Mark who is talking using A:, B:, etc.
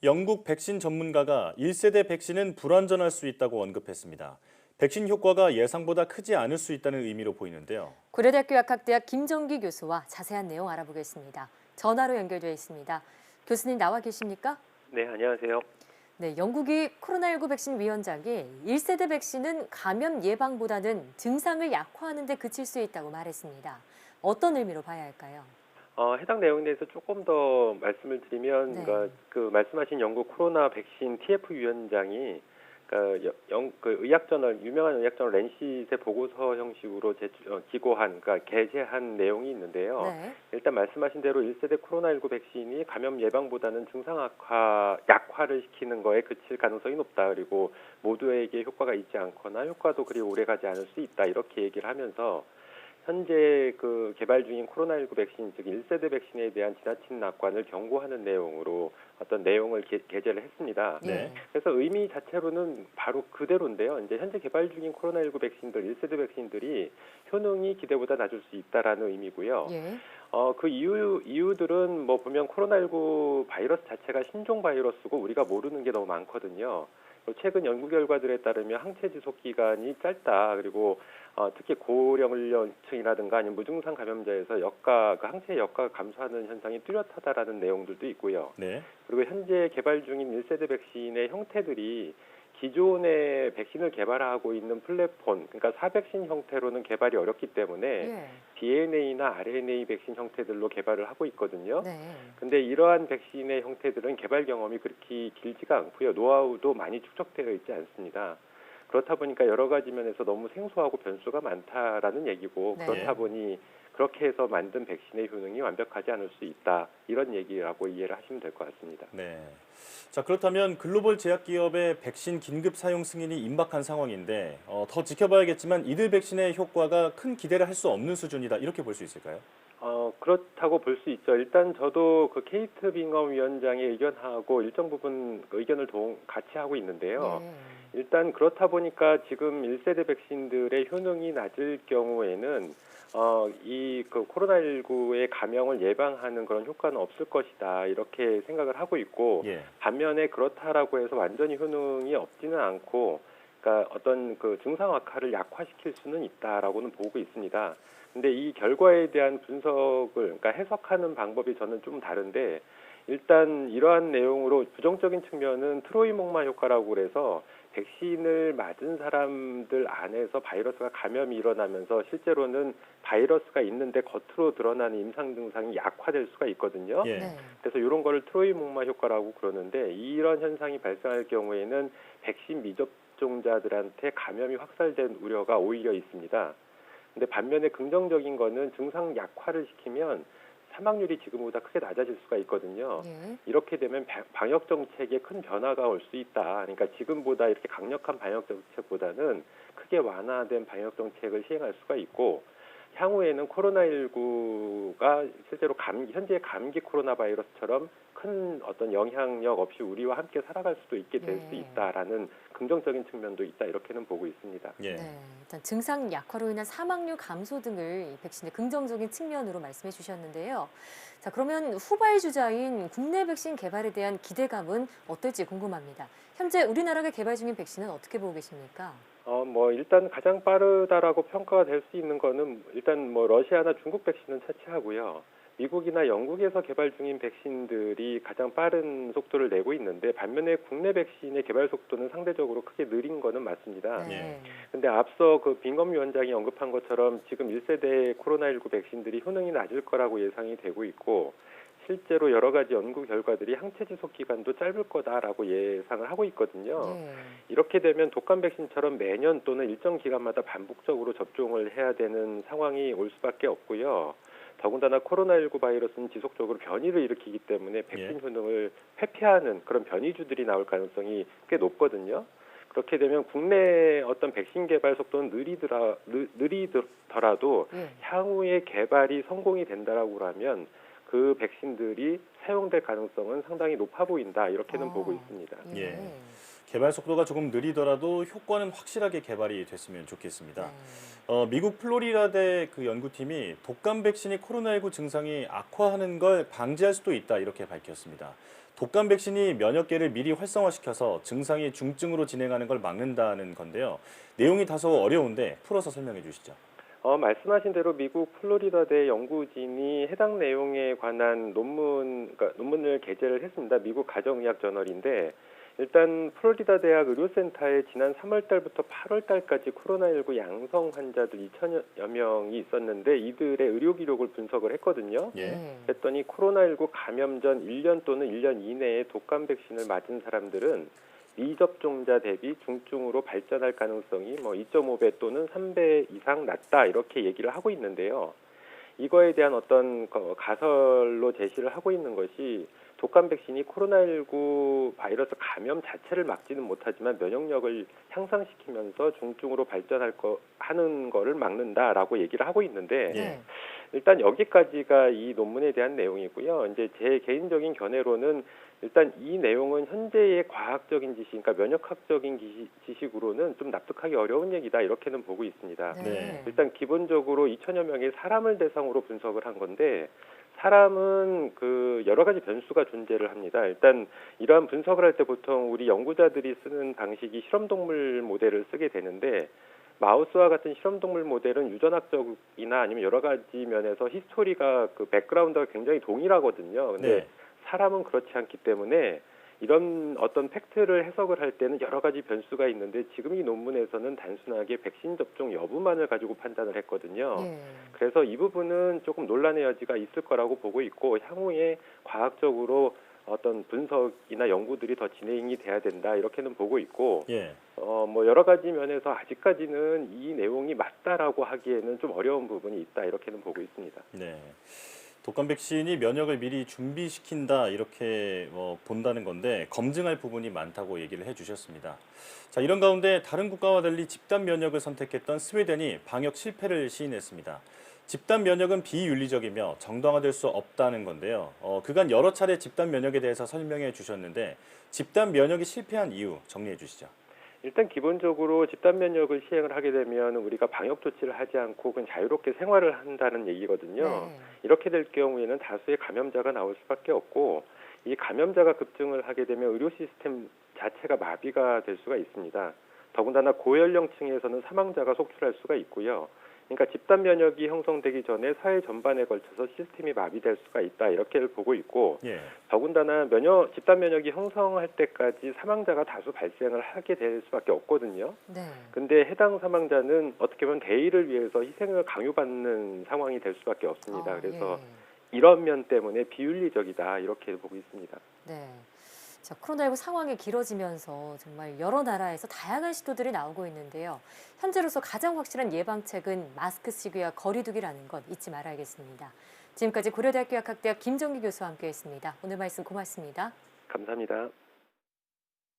A: 영국 백신 전문가가 1세대 백신은 불완전할 수 있다고 언급했습니다. 백신 효과가 예상보다 크지 않을 수 있다는 의미로 보이는데요.
B: 고려대학교 약학대학 김정기 교수와 자세한 내용 알아보겠습니다. 전화로 연결되어 있습니다. 교수님 나와 계십니까?
C: 네, 안녕하세요.
B: 네, 영국이 코로나19 백신 위원장이 1세대 백신은 감염 예방보다는 증상을 약화하는 데 그칠 수 있다고 말했습니다. 어떤 의미로 봐야 할까요?
C: 해당 내용에 대해서 조금 더 말씀을 드리면,
B: 네.
C: 그러니까 그 말씀하신 영국 코로나 백신 TF 위원장이 그러니까 그 의학저널 유명한 의학저널 랜시트의 보고서 형식으로 기고한, 그러니까 게재한 내용이 있는데요.
B: 네.
C: 일단 말씀하신 대로 1세대 코로나19 백신이 감염 예방보다는 증상 약화를 시키는 거에 그칠 가능성이 높다. 그리고 모두에게 효과가 있지 않거나 효과도 그리 오래가지 않을 수 있다. 이렇게 얘기를 하면서 현재 그 개발 중인 코로나19 백신, 즉 1세대 백신에 대한 지나친 낙관을 경고하는 내용으로 어떤 내용을 게재를 했습니다.
A: 네.
C: 그래서 의미 자체로는 바로 그대로인데요. 이제 현재 개발 중인 코로나19 백신들, 1세대 백신들이 효능이 기대보다 낮을 수 있다라는 의미고요.
B: 예.
C: 그 이유들은 뭐 보면 코로나19 바이러스 자체가 신종 바이러스고 우리가 모르는 게 너무 많거든요. 최근 연구 결과들에 따르면 항체 지속 기간이 짧다. 그리고 특히 고령층이라든가 아니면 무증상 감염자에서 그 항체 역가가 감소하는 현상이 뚜렷하다라는 내용들도 있고요.
A: 네.
C: 그리고 현재 개발 중인 1세대 백신의 형태들이 기존의 백신을 개발하고 있는 플랫폼, 그러니까 사백신 형태로는 개발이 어렵기 때문에
B: 예.
C: DNA나 RNA 백신 형태들로 개발을 하고 있거든요.
B: 네.
C: 근데 이러한 백신의 형태들은 개발 경험이 그렇게 길지가 않고요. 노하우도 많이 축적되어 있지 않습니다. 그렇다 보니까 여러 가지 면에서 너무 생소하고 변수가 많다라는 얘기고,
B: 네.
C: 그렇다 보니 그렇게 해서 만든 백신의 효능이 완벽하지 않을 수 있다. 이런 얘기라고 이해를 하시면 될 것 같습니다.
A: 네. 자, 그렇다면 글로벌 제약기업의 백신 긴급 사용 승인이 임박한 상황인데 더 지켜봐야겠지만 이들 백신의 효과가 큰 기대를 할 수 없는 수준이다. 이렇게 볼 수 있을까요?
C: 그렇다고 볼 수 있죠. 일단 저도 그 케이트 빙엄 위원장의 의견하고 일정 부분 의견을 같이 하고 있는데요.
B: 예.
C: 일단 그렇다 보니까 지금 1세대 백신들의 효능이 낮을 경우에는 이 그 코로나19의 감염을 예방하는 그런 효과는 없을 것이다. 이렇게 생각을 하고 있고,
A: 예.
C: 반면에 그렇다라고 해서 완전히 효능이 없지는 않고, 그러니까 어떤 그 증상 악화를 약화시킬 수는 있다라고는 보고 있습니다. 근데 이 결과에 대한 분석을, 그러니까 해석하는 방법이 저는 좀 다른데, 일단 이러한 내용으로 부정적인 측면은 트로이 목마 효과라고 그래서 백신을 맞은 사람들 안에서 바이러스가 감염이 일어나면서 실제로는 바이러스가 있는데 겉으로 드러나는 임상 증상이 약화될 수가 있거든요.
A: 예.
B: 네.
C: 그래서 이런 거를 트로이 목마 효과라고 그러는데, 이런 현상이 발생할 경우에는 백신 미접종자들한테 감염이 확산된 우려가 오히려 있습니다. 근데 반면에 긍정적인 거는 증상 약화를 시키면 사망률이 지금보다 크게 낮아질 수가 있거든요.
B: 예.
C: 이렇게 되면 방역 정책에 큰 변화가 올 수 있다. 그러니까 지금보다 이렇게 강력한 방역 정책보다는 크게 완화된 방역 정책을 시행할 수가 있고, 향후에는 코로나19가 실제로 현재 감기 코로나 바이러스처럼 큰 어떤 영향력 없이 우리와 함께 살아갈 수도 있게 될 수
B: 예.
C: 있다라는 긍정적인 측면도 있다. 이렇게는 보고 있습니다.
A: 예.
B: 네, 일단 증상 약화로 인한 사망률 감소 등을 이 백신의 긍정적인 측면으로 말씀해 주셨는데요. 자, 그러면 후발주자인 국내 백신 개발에 대한 기대감은 어떨지 궁금합니다. 현재 우리나라가 개발 중인 백신은 어떻게 보고 계십니까?
C: 일단 가장 빠르다라고 평가가 될 수 있는 거는 일단 러시아나 중국 백신은 차치하고요. 미국이나 영국에서 개발 중인 백신들이 가장 빠른 속도를 내고 있는데, 반면에 국내 백신의 개발 속도는 상대적으로 크게 느린 거는 맞습니다.
B: 네.
C: 근데 앞서 그 빙검 위원장이 언급한 것처럼 지금 1세대 코로나19 백신들이 효능이 낮을 거라고 예상이 되고 있고, 실제로 여러 가지 연구 결과들이 항체 지속 기간도 짧을 거다라고 예상을 하고 있거든요.
B: 예.
C: 이렇게 되면 독감 백신처럼 매년 또는 일정 기간마다 반복적으로 접종을 해야 되는 상황이 올 수밖에 없고요. 더군다나 코로나19 바이러스는 지속적으로 변이를 일으키기 때문에 백신 효능을 회피하는 그런 변이주들이 나올 가능성이 꽤 높거든요. 그렇게 되면 국내 어떤 백신 개발 속도는 느리더라도
B: 예.
C: 향후에 개발이 성공이 된다라고 하면 그 백신들이 사용될 가능성은 상당히 높아 보인다. 이렇게는 보고 있습니다.
A: 예. 개발 속도가 조금 느리더라도 효과는 확실하게 개발이 됐으면 좋겠습니다. 미국 플로리다대 그 연구팀이 독감 백신이 코로나19 증상이 악화하는 걸 방지할 수도 있다 이렇게 밝혔습니다. 독감 백신이 면역계를 미리 활성화시켜서 증상이 중증으로 진행하는 걸 막는다는 건데요. 내용이 다소 어려운데 풀어서 설명해 주시죠.
C: 말씀하신 대로 미국 플로리다대 연구진이 해당 내용에 관한 그러니까 논문을 게재를 했습니다. 미국 가정의학 저널인데 일단 플로리다 대학 의료센터에 지난 3월 달부터 8월 달까지 코로나19 양성 환자들 2천여 명이 있었는데 이들의 의료 기록을 분석을 했거든요.
A: 예.
C: 했더니 코로나19 감염 전 1년 또는 1년 이내에 독감 백신을 맞은 사람들은 미접종자 대비 중증으로 발전할 가능성이 2.5배 또는 3배 이상 낮다 이렇게 얘기를 하고 있는데요. 이거에 대한 어떤 가설로 제시를 하고 있는 것이 독감 백신이 코로나19 바이러스 감염 자체를 막지는 못하지만 면역력을 향상시키면서 중증으로 하는 거를 막는다라고 얘기를 하고 있는데
A: 예.
C: 일단 여기까지가 이 논문에 대한 내용이고요. 이제 제 개인적인 견해로는 일단 이 내용은 현재의 과학적인 지식, 그러니까 면역학적인 지식으로는 좀 납득하기 어려운 얘기다 이렇게는 보고 있습니다.
A: 네.
C: 일단 기본적으로 2천여 명의 사람을 대상으로 분석을 한 건데 사람은 여러 가지 변수가 존재를 합니다. 일단 이러한 분석을 할 때 보통 우리 연구자들이 쓰는 방식이 실험동물 모델을 쓰게 되는데 마우스와 같은 실험동물 모델은 유전학적이나 아니면 여러 가지 면에서 히스토리가 백그라운드가 굉장히 동일하거든요. 근데
A: 네.
C: 사람은 그렇지 않기 때문에 이런 어떤 팩트를 해석을 할 때는 여러 가지 변수가 있는데 지금 이 논문에서는 단순하게 백신 접종 여부만을 가지고 판단을 했거든요. 그래서 이 부분은 조금 논란의 여지가 있을 거라고 보고 있고 향후에 과학적으로 어떤 분석이나 연구들이 더 진행이 돼야 된다 이렇게는 보고 있고
A: 예.
C: 여러 가지 면에서 아직까지는 이 내용이 맞다라고 하기에는 좀 어려운 부분이 있다 이렇게는 보고 있습니다.
A: 네. 독감 백신이 면역을 미리 준비시킨다 이렇게 본다는 건데 검증할 부분이 많다고 얘기를 해주셨습니다. 자, 이런 가운데 다른 국가와 달리 집단 면역을 선택했던 스웨덴이 방역 실패를 시인했습니다. 집단 면역은 비윤리적이며 정당화될 수 없다는 건데요. 그간 여러 차례 집단 면역에 대해서 설명해 주셨는데 집단 면역이 실패한 이유 정리해 주시죠.
C: 일단 기본적으로 집단 면역을 시행을 하게 되면 우리가 방역 조치를 하지 않고 그냥 자유롭게 생활을 한다는 얘기거든요. 이렇게 될 경우에는 다수의 감염자가 나올 수밖에 없고 이 감염자가 급증을 하게 되면 의료 시스템 자체가 마비가 될 수가 있습니다. 더군다나 고연령층에서는 사망자가 속출할 수가 있고요. 그러니까 집단 면역이 형성되기 전에 사회 전반에 걸쳐서 시스템이 마비될 수가 있다 이렇게 보고 있고
A: 예.
C: 더군다나 집단 면역이 형성할 때까지 사망자가 다수 발생을 하게 될 수밖에 없거든요. 근데 해당 사망자는 어떻게 보면 대의를 위해서 희생을 강요받는 상황이 될 수밖에 없습니다. 그래서 이런 면 때문에 비윤리적이다 이렇게 보고 있습니다.
B: 네. 자, 코로나19 상황이 길어지면서 정말 여러 나라에서 다양한 시도들이 나오고 있는데요. 현재로서 가장 확실한 예방책은 마스크 쓰기와 거리 두기라는 것 잊지 말아야겠습니다. 지금까지 고려대학교 약학대학 김정기 교수와 함께했습니다. 오늘 말씀 고맙습니다.
C: 감사합니다.